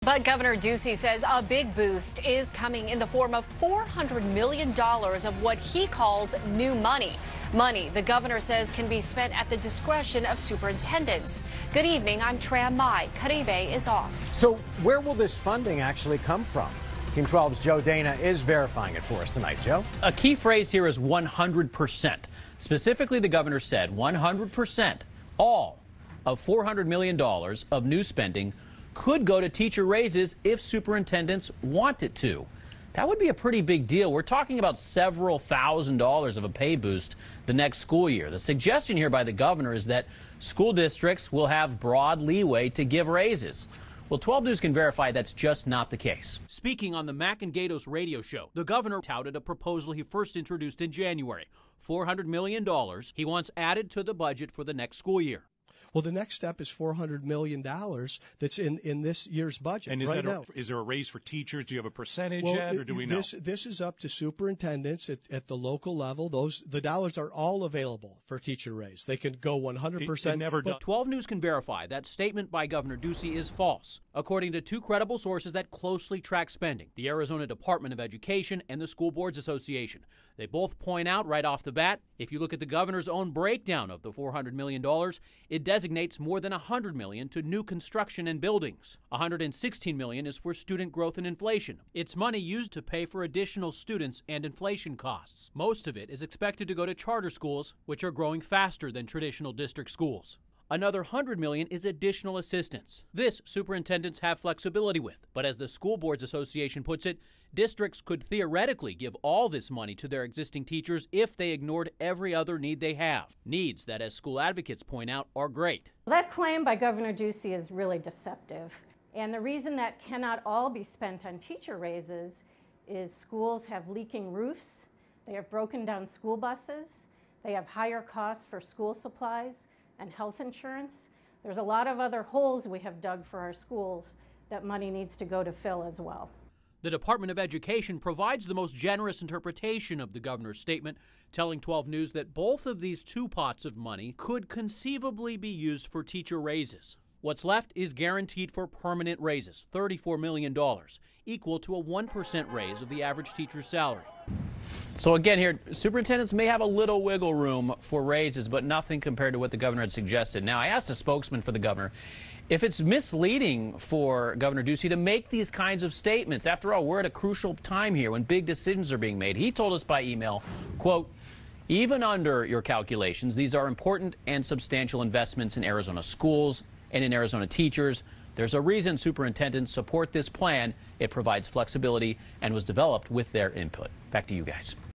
But Governor Ducey says a big boost is coming in the form of $400 million of what he calls new money. Money the governor says can be spent at the discretion of superintendents. Good evening, I'm Tram Mai. Caribe is off. So where will this funding actually come from? Team 12's Joe Dana is verifying it for us tonight. Joe? A key phrase here is 100%. Specifically, the governor said 100%, all of $400 million of new spending could go to teacher raises if superintendents want it to. That would be a pretty big deal. We're talking about several $1,000s of a pay boost the next school year. The suggestion here by the governor is that school districts will have broad leeway to give raises. Well, 12 News can verify that's just not the case. Speaking on the Mac and Gatos radio show, the governor touted a proposal he first introduced in January, $400 million he wants added to the budget for the next school year. Well, the next step is $400 million that's in this year's budget. And now. Is there a raise for teachers? Do you have a percentage yet, or do we know? This is up to superintendents at the local level. The dollars are all available for teacher raise. They can go 100%. Never done. 12 News can verify that statement by Governor Ducey is false, according to two credible sources that closely track spending, the Arizona Department of Education and the School Boards Association. They both point out right off the bat, if you look at the governor's own breakdown of the $400 million, it designates more than $100 million to new construction and buildings. $116 million is for student growth and inflation. It's money used to pay for additional students and inflation costs. Most of it is expected to go to charter schools, which are growing faster than traditional district schools. Another $100 million is additional assistance. This superintendents have flexibility with, but as the School Boards Association puts it, districts could theoretically give all this money to their existing teachers if they ignored every other need they have. Needs that, as school advocates point out, are great. That claim by Governor Ducey is really deceptive. And the reason that cannot all be spent on teacher raises is schools have leaking roofs, they have broken down school buses, they have higher costs for school supplies and health insurance. There's a lot of other holes we have dug for our schools that money needs to go to fill as well. The Department of Education provides the most generous interpretation of the governor's statement, telling 12 News that both of these two pots of money could conceivably be used for teacher raises. What's left is guaranteed for permanent raises, $34 million, equal to a 1% raise of the average teacher's salary. So again here, superintendents may have a little wiggle room for raises, but nothing compared to what the governor had suggested. Now, I asked a spokesman for the governor if it's misleading for Governor Ducey to make these kinds of statements. After all, we're at a crucial time here when big decisions are being made. He told us by email, quote, "Even under your calculations, these are important and substantial investments in Arizona schools and in Arizona teachers. There's a reason superintendents support this plan. It provides flexibility and was developed with their input." Back to you guys.